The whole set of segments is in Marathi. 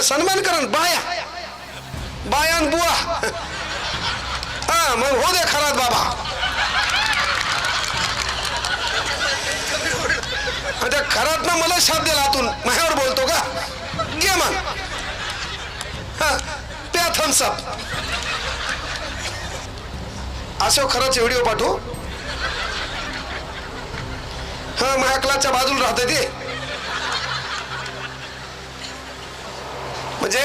सन्मान करा बाया बायान बुवा हा मग हो दे खरात बाबा. त्या खरात ना मला शाप दिला आतून माझ्यावर बोलतो का घे मग हा प्या थम्सअप. असं खरंच व्हिडिओ पाठवू. हा माझ्या क्लासच्या बाजूला राहते ते. म्हणजे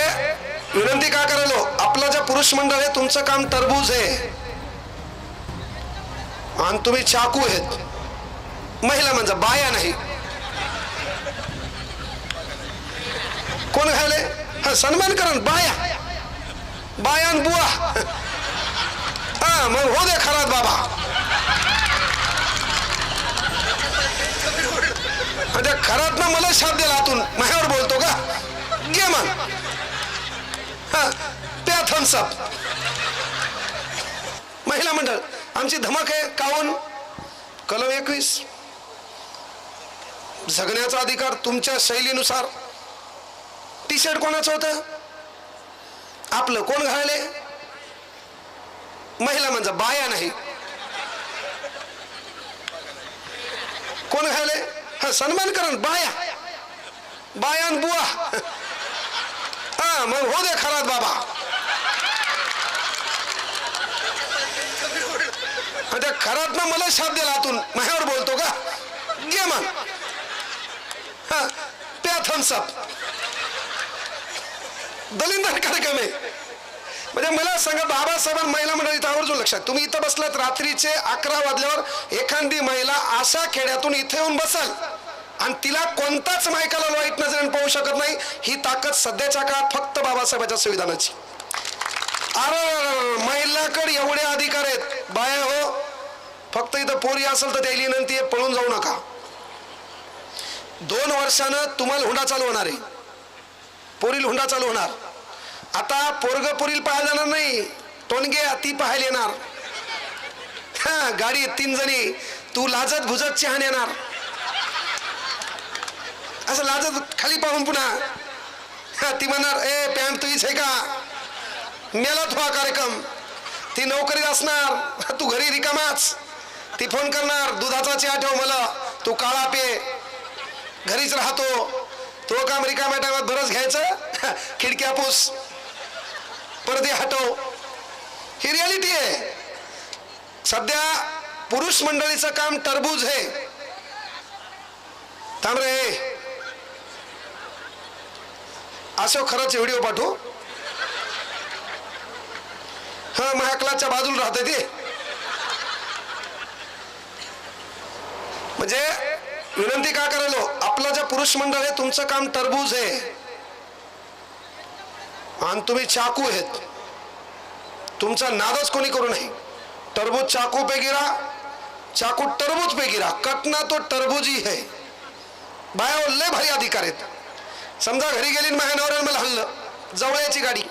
विनंती का करायलो, आपलं जे पुरुष मंडळ आहे तुमचं काम टरबूज आहे आणि तुम्ही चाकू आहेत. महिला म्हणजे बाया नाही. कोण घाले हा सन्मान करा बाया बायान बुवा हा मग हो दे खरात बाबा. त्या खरात ना मला शाप दिला आतून माझ्यावर बोलतो का घे मग हा प्या थम्सअप. महिला मंडळ आमची धमक आहे. काऊन कलम 21 जगण्याचा अधिकार तुमच्या शैलीनुसार. टी शर्ट कोणाचं होतं आपलं कोण घालले महिला म्हणजे बाया नाही. कोण घालले हा सन्मान करा बाया बायान बुवा हा मग हो दे खरात बाबा. त्या खरात ना मला शाप दिला आतून माझ्यावर बोलतो का घे मग हा प्या थम्सअप. दलिंदर कार्यक्रम आहे. म्हणजे मला सांगा बाबासाहेबांनी महिला मंडळ इथं आवर्जून लक्षात. तुम्ही इथं बसलात रात्रीचे 11 वाजल्यावर एखादी महिला अशा खेड्यातून इथे येऊन बसल आणि तिला कोणताच मायकाला वाईट नजरेने पाहू शकत नाही. ही ताकद सध्याच्या काळात फक्त बाबासाहेबांच्या संविधानाची. अरे महिलाकडे एवढे अधिकार आहेत. बाया हो फक्त इथं पोरी असेल तर त्याला विनंती आहे पळून जाऊ नका. 2 वर्षानं तुम्हाला हुंडा चालू होणार आहे. पोरील हुंडा चालू होणार. आता पोरग पोरील पाहायला जाणार नाही. टोनगे ती पाहायला येणार. हा गाडी 3 जणी तू लाजत भुजत चहान येणार. असं लाजत खाली पाहून पुन्हा ती म्हणणार ए पॅन्ट तुझीच आहे का मेला तो हा कार्यक्रम. ती नोकरीत असणार तू घरी रिकामाच. ती फोन करणार दुधाचा चहा ठेव मला तू काळा पे घरीच राहतो. तो काम रिकाम्या टायमात बरंच घ्यायचं खिडक्या पुस पडदे हटव. ही रियालिटी आहे. सध्या पुरुष मंडळीचं काम टरबूज आहे. थांब रे असं खरंच व्हिडिओ पाठवू. हा माझ्या क्लासच्या बाजूला राहते ते. म्हणजे विनंती का करायलो, आपलं जे पुरुष मंडळ आहे तुमचं काम टरबूज आहे आणि तुम्ही चाकू आहेत. तुमचा नादच कोणी करू नये. टरबूज चाकू पे गिरा चाकू टरबूज पे गिरा कटना तो टरबूज ही है. बाया लय भारी अधिकार आहेत. समजा घरी गेली माझ्या नवऱ्याने मला हल्लं जवळची गाडी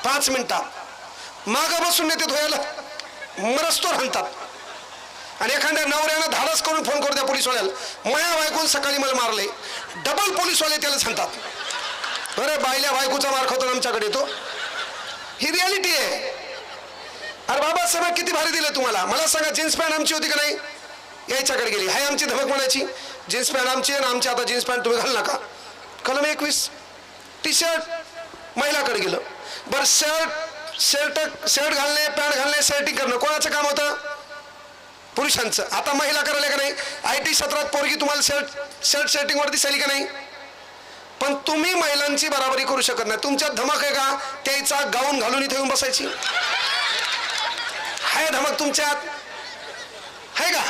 5 मिनिटात मागं बसून नेते धुयाला मरस्तोर हाणतात. आणि एखाद्या नवऱ्यानं धाडस करून फोन करू द्या पोलीसवाल्याला माया बायकून सकाळी मला मारले डबल पोलीसवाले त्याला सांगतात. अरे बायल्या बायकोचा मार खातो आमच्याकडे येतो. ही रियालिटी आहे. अरे बाबासाहेब किती भारी दिले तुम्हाला. मला सांगा जीन्स पॅन्ट आमची होती का नाही याच्याकडे गेली हाय आमची धमक म्हणायची. जीन्स पॅन्ट आमची आणि आमची आता जीन्स पॅन्ट तुम्ही घाल नका. कलम 21 टी शर्ट महिलाकडे गेलं. बरं शर्ट घालणे पॅन्ट घालणे शर्टिंग करणं कोणाचं काम होतं पुरुषांचं. आता महिला करायला का नाही. IT क्षेत्रात पोरगी तुम्हाला शर्ट शर्टिंग वर दिसायली का नाही. पण तुम्ही महिलांची बराबरी करू शकत नाही. तुमच्यात धमक आहे का त्याचा गाऊन घालून इथे येऊन बसायची. हाय धमक तुमच्यात आहे का.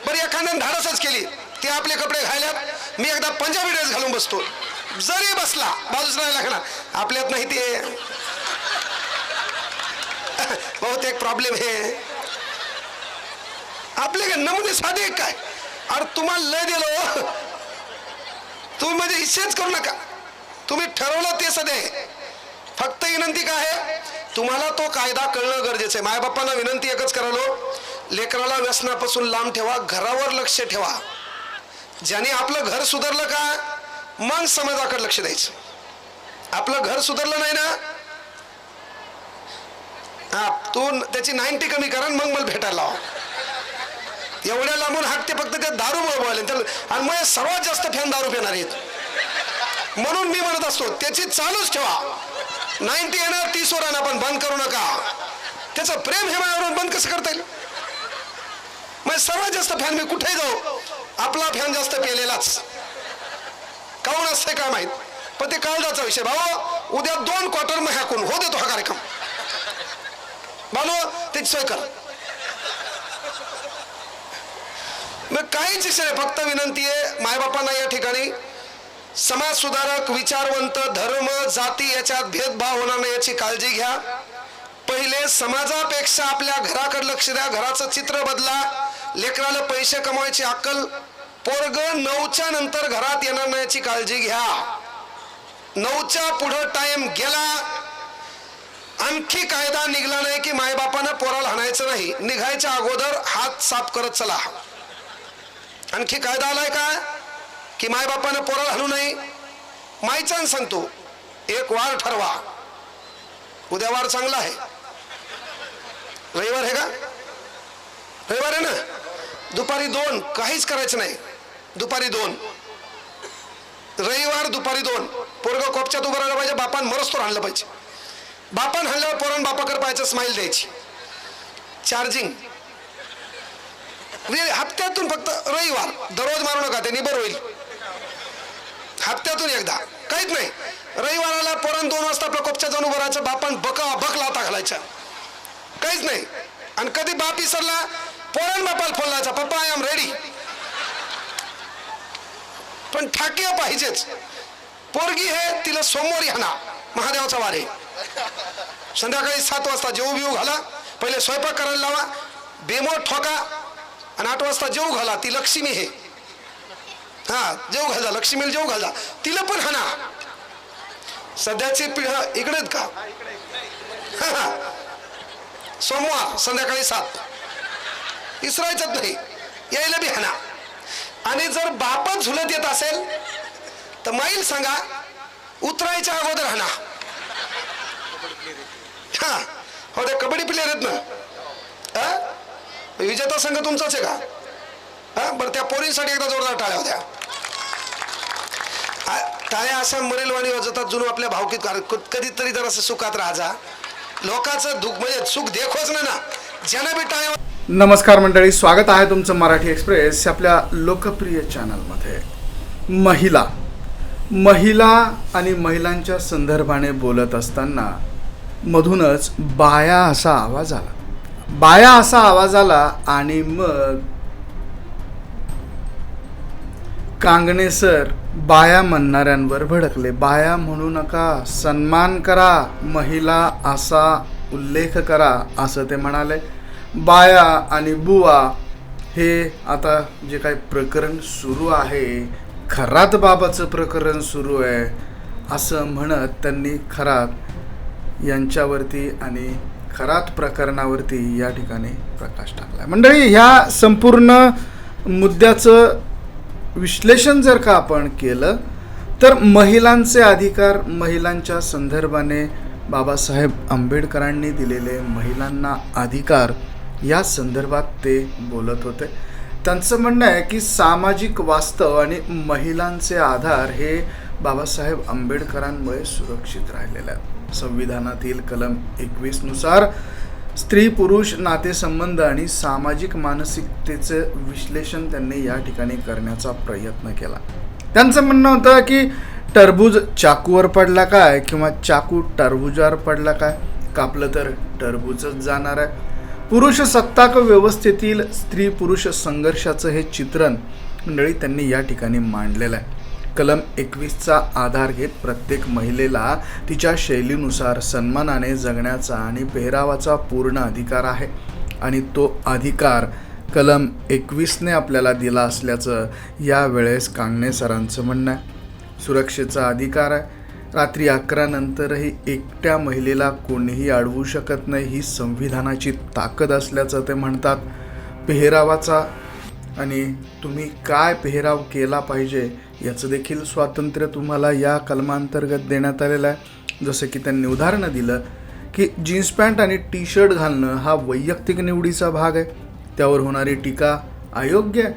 बरं एखाद्याने धाडसच केली ते आपले कपडे घालल्यात मी एकदा पंजाबी ड्रेस घालून बसतो जरी बसला बाजूच नाही लागणार. आपल्यात नाही ते बहुतेक प्रॉब्लेम आहे. आपले नमुने साधे काय. अरे तुम्हाला लय दिलो तुम्ही म्हणजे हिस्सेच करू नका. तुम्ही ठरवलं ते सध्या. फक्त विनंती काय आहे तुम्हाला तो कायदा कळणं गरजेचं आहे. मायबापांना विनंती एकच करालो लेकराला व्यसनापासून लांब ठेवा. घरावर लक्ष ठेवा. ज्याने आपलं घर सुधारलं का मग समाजाकडे लक्ष द्यायचं. आपलं घर सुधारलं नाही ना, हा तू त्याची 90 कमी करा मग मला भेटायला लावा. एवढ्या लांबून हाकते फक्त त्या दारू बोलवायला. आणि मग सर्वात जास्त फॅन दारू पिणार आहेत. म्हणून मी म्हणत असतो त्याची चालूच ठेवा. 90 येणार 30 वर आणा, पण बंद करू नका. त्याचं प्रेम हे माझ्यावरून बंद कसं करता येईल? मग सर्वात जास्त फॅन मी कुठे जाऊ, आपला फॅन जास्त पेलेलाच. काऊन असते काय माहित, पण ते काळजाचा विषय. भाऊ उद्या 2 क्वार्टर मग हाकून हो देतो हा कार्यक्रम. बालो त्याची सोय कर. मग काहीच विषय नाही, फक्त विनंती आहे मायबापांना या ठिकाणी समाज सुधारक, विचारवंत, धर्म, जाती याच्यात भेदभाव होणार नाही याची काळजी घ्या. पहिले समाजापेक्षा आपल्या घराकडे लक्ष द्या. घराचं चित्र बदला. लेकराला पैसे कमवायची अक्कल. पोरग 9च्या नंतर घरात येणार नाही याची काळजी घ्या. 9च्या पुढे टाइम गेला, आणखी कायदा निघला नाही की मायबापानं पोराला हाणायचं नाही. निघायच्या अगोदर हात साफ करत चला. आणखी कायदा आलाय का की मायबापानं पोराला हाणू नये. मायचान सांगतो, एक वार ठरवा. उद्या वार चांगला आहे, रविवार आहे का? रविवार आहे ना. दुपारी 2 काहीच करायचं नाही. दुपारी 2 रविवार दुपारी 2 पोरग कोपच्यात उभं राहिलं पाहिजे. बापान मरस्तोर आणलं पाहिजे. बापान हाणल्यावर पोरान बापाकडे पाहायचं, स्माइल द्यायची. चार्जिंग हप्त्यातून फक्त रविवार. दररोज मारू नका, त्यांनी बरं होईल. हप्त्यातून एकदा, काहीच नाही. रविवाराला पोरान 2 वाजता आपल्या कोपच्या जाऊन उभं राहायचं. बापान बक लाता घालायचा, काहीच नाही. आणि कधी बाप विसरला, पोरान बापाला फोन लावायचा, पप्पा आय एम रेडी. पण ठाकी पाहिजेच. पोरगी हे तिला सोमवारी हाणा, महादेवाचा वार आहे. संध्याकाळी 7 वाजता जेवू बिवू घाला. पहिले स्वयंपाक करायला लावा, बेमोट ठोका. आणि 8 वाजता जेवू घाला. ती लक्ष्मी आहे, हा जेवू घाला, लक्ष्मीला जेवू घाला. तिला पण हाणा. सध्याची पिढी इकडेच का? सोमवार संध्याकाळी 7 इसरायचंच नाही, यायला बी हाणा. आणि जर बापच झुलत येत असेल तर माईल सांगा, उतरायच्या अगोदर हाणा. हा हो, ते कबड्डी प्लेयर आहेत ना. विजेता संघ तुमचाच आहे का? हा बरं, त्या पोरींसाठी एकदा जोरदार टाळ्या होत्या. टाळ्या अशा मरेलवाणी वाजवतात जुनं आपल्या भावकीत. कधीतरी जर असं सुखात राहा. लोकांचं दुःख म्हणजे सुख देखोच ना, ज्यांना बी टाळ्या. नमस्कार मंडळी, स्वागत आहे तुमचं मराठी एक्सप्रेस आपल्या लोकप्रिय चॅनलमध्ये. महिला आणि महिलांच्या संदर्भाने बोलत असताना मधूनच बाया असा आवाज आला आणि मग कांगणे सर बाया म्हणणाऱ्यांवर भडकले. बाया म्हणू नका, सन्मान करा, महिला असा उल्लेख करा असं ते म्हणाले. बाया आणि बुवा हे आता जे काही प्रकरण सुरू आहे, खरात बाबाचं प्रकरण सुरू आहे असं म्हणत त्यांनी खरात यांच्यावरती आणि खरात प्रकरणावरती या ठिकाणी प्रकाश टाकला. मंडळी, ह्या संपूर्ण मुद्द्याचं विश्लेषण जर का आपण केलं तर महिलांचे अधिकार, महिलांच्या संदर्भाने बाबासाहेब आंबेडकरांनी दिलेले महिलांना अधिकार या संदर्भात ते बोलत होते. त्यांचं म्हणणं आहे की सामाजिक वास्तव आणि महिलांचे आधार हे बाबासाहेब आंबेडकरांमुळे सुरक्षित राहिलेले आहेत. संविधानातील कलम 21 नुसार स्त्री पुरुष नातेसंबंध आणि सामाजिक मानसिकतेचं विश्लेषण त्यांनी या ठिकाणी करण्याचा प्रयत्न केला. त्यांचं म्हणणं होतं की टरबूज चाकूवर पडला काय किंवा चाकू टरबुजावर पडला काय, कापलं तर टरबूजच जाणार आहे. पुरुष सत्ताक व्यवस्थेतील स्त्री पुरुष संघर्षाचं हे चित्रण मंडळी त्यांनी या ठिकाणी मांडलेलं आहे. कलम 21चा आधार घेत प्रत्येक महिलेला तिच्या शैलीनुसार सन्मानाने जगण्याचा आणि पेहरावाचा पूर्ण अधिकार आहे आणि तो अधिकार कलम 21ने आपल्याला दिला असल्याचं यावेळेस कांगणे सरांचं म्हणणं आहे. सुरक्षेचा अधिकार आहे. रात्री 11 नंतरही एकट्या महिलेला कोणीही अडवू शकत नाही, ही संविधानाची ताकद असल्याचं ते म्हणतात. पेहरावाचा आणि तुम्ही काय पेहराव केला पाहिजे याचं देखील स्वातंत्र्य तुम्हाला या कलमांतर्गत देण्यात आलेलं आहे. जसं की त्यांनी उदाहरणं दिलं की जीन्स पॅन्ट आणि टी शर्ट घालणं हा वैयक्तिक निवडीचा भाग आहे, त्यावर होणारी टीका अयोग्य आहे.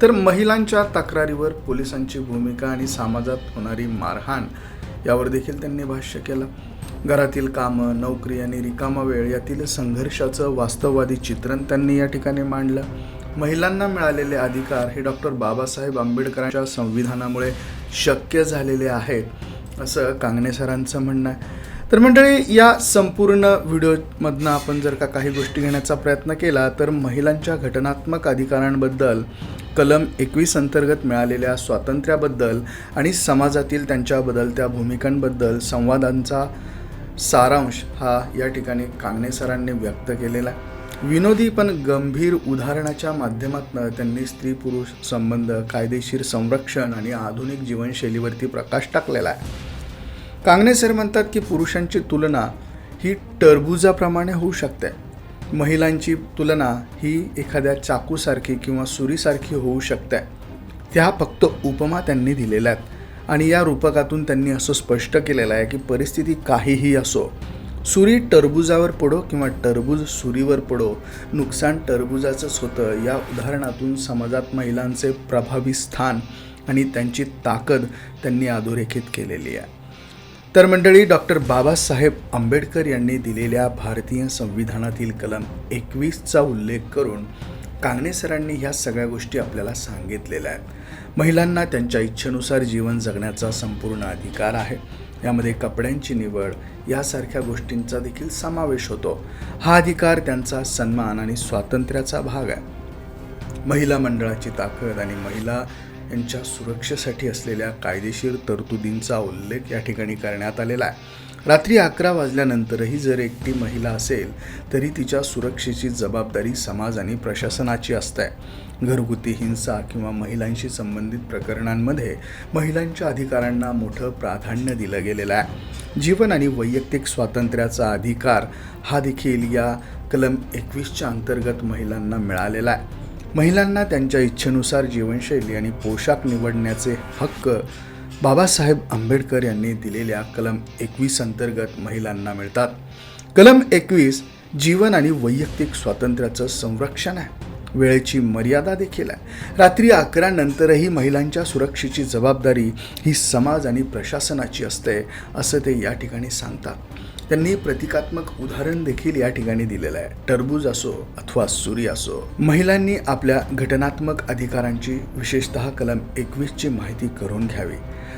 तर महिलांच्या तक्रारीवर पोलिसांची भूमिका आणि समाजात होणारी मारहाण यावर देखील त्यांनी भाष्य केलं. घरातील कामं, नोकरी आणि रिकामा वेळ यातील संघर्षाचं वास्तववादी चित्रण त्यांनी या ठिकाणी मांडलं. महिलांना मिळालेले अधिकार हे डॉक्टर बाबासाहेब आंबेडकरांच्या संविधानामुळे शक्य झालेले आहेत असं कांगणे सरांचं म्हणणं आहे. तर मंडळी, या संपूर्ण व्हिडिओमधनं आपण जर काही गोष्टी घेण्याचा प्रयत्न केला तर महिलांच्या घटनात्मक अधिकारांबद्दल, कलम 21 अंतर्गत मिळालेल्या स्वातंत्र्याबद्दल आणि समाजातील त्यांच्या बदलत्या भूमिकांबद्दल संवादांचा सारांश हा या ठिकाणी कांगणे सरांनी व्यक्त केलेला आहे. विनोदी पण गंभीर उदाहरणाच्या माध्यमातून त्यांनी स्त्री पुरुष संबंध, कायदेशीर संरक्षण आणि आधुनिक जीवनशैलीवरती प्रकाश टाकलेला आहे. कांगणे सर म्हणतात की पुरुषांची तुलना ही टरबुजाप्रमाणे होऊ शकते, महिलांची तुलना ही एखाद्या चाकूसारखी किंवा सुरीसारखी होऊ शकते. त्या फक्त उपमा त्यांनी दिलेल्या आहेत आणि या रूपकातून त्यांनी असं स्पष्ट केलेलं आहे की परिस्थिती काहीही असो, सुरी टरबुजावर पडो किंवा टरबूज सुरीवर पडो, नुकसान टरबुजाचंच होतं. या उदाहरणातून समाजात महिलांचे प्रभावी स्थान आणि त्यांची ताकद त्यांनी अधोरेखित केलेली आहे. तर मंडळी, डॉक्टर बाबासाहेब आंबेडकर यांनी दिलेल्या भारतीय संविधानातील कलम 21चा उल्लेख करून कांगणे सरांनी ह्या सगळ्या गोष्टी आपल्याला सांगितलेल्या आहेत. महिलांना त्यांच्या इच्छेनुसार जीवन जगण्याचा संपूर्ण अधिकार आहे. यामध्ये कपड्यांची निवड यासारख्या गोष्टींचा देखील समावेश होतो. हा अधिकार त्यांचा सन्मान आणि स्वातंत्र्याचा भाग आहे. महिला मंडळाची ताकद आणि महिला यांच्या सुरक्षेसाठी असलेल्या कायदेशीर तरतुदींचा उल्लेख या ठिकाणी करण्यात आलेला आहे. रात्री 11 वाजल्यानंतरही जर एकटी महिला असेल तरी तिच्या सुरक्षेची जबाबदारी समाज आणि प्रशासनाची असते. घरगुती हिंसा किंवा महिलांशी संबंधित प्रकरणांमध्ये महिलांच्या अधिकारांना मोठं प्राधान्य दिलं गेलेलं आहे. जीवन आणि वैयक्तिक स्वातंत्र्याचा अधिकार हा देखील या कलम 21च्या अंतर्गत महिलांना मिळालेला आहे. महिलांना त्यांच्या इच्छेनुसार जीवनशैली आणि पोशाख निवडण्याचे हक्क बाबासाहेब आंबेडकर यांनी दिलेल्या कलम 21 अंतर्गत महिलांना मिळतात. कलम 21 जीवन आणि वैयक्तिक स्वातंत्र्याचं संरक्षण आहे. वेळेची मर्यादा देखील आहे. रात्री 11 नंतरही महिलांच्या सुरक्षेची जबाबदारी ही समाज आणि प्रशासनाची असते असं ते या ठिकाणी सांगतात. त्यांनी प्रतिकात्मक उदाहरण देखील या ठिकाणी दिलेलं आहे. टरबूज असो अथवा सुरी असो, महिलांनी आपल्या घटनात्मक अधिकारांची विशेषतः कलम 21ची माहिती करून घ्यावी.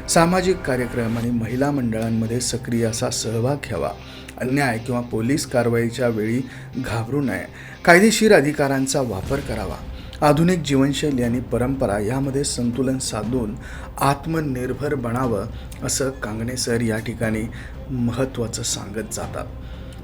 सामाजिक कार्यक्रम आणि महिला मंडळांमध्ये सक्रिय असा सहभाग घ्यावा. अन्याय किंवा पोलीस कारवाईच्या वेळी घाबरू नये. कायदेशीर अधिकारांचा वापर करावा. आधुनिक जीवनशैली आणि परंपरा यामध्ये संतुलन साधून आत्मनिर्भर बनावं असं कांगणे सर या ठिकाणी महत्त्वाचं सांगत जातात.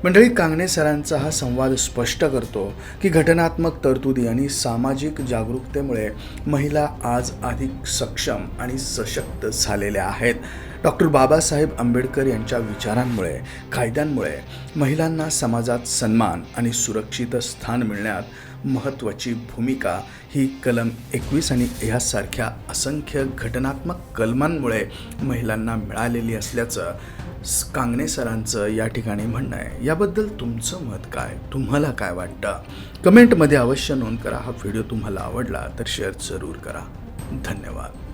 मंडळी, कांगणे सरांचा हा संवाद स्पष्ट करतो की घटनात्मक तरतुदी आणि सामाजिक जागरूकतेमुळे महिला आज अधिक सक्षम आणि सशक्त झालेल्या आहेत. डॉक्टर बाबासाहेब आंबेडकर यांच्या विचारांमुळे, कायद्यांमुळे महिलांना समाजात सन्मान आणि सुरक्षित स्थान मिळण्यात महत्त्वाची भूमिका ही कलम 21 आणि यासारख्या असंख्य घटनात्मक कलमांमुळे महिलांना मिळालेली असल्याचं कांगणे सरांचं या ठिकाणी म्हणणं आहे. याबद्दल तुमचं मत काय? तुम्हाला काय वाटतं? कमेंटमध्ये अवश्य नोंद करा. हा व्हिडिओ तुम्हाला आवडला तर शेअर जरूर करा. धन्यवाद.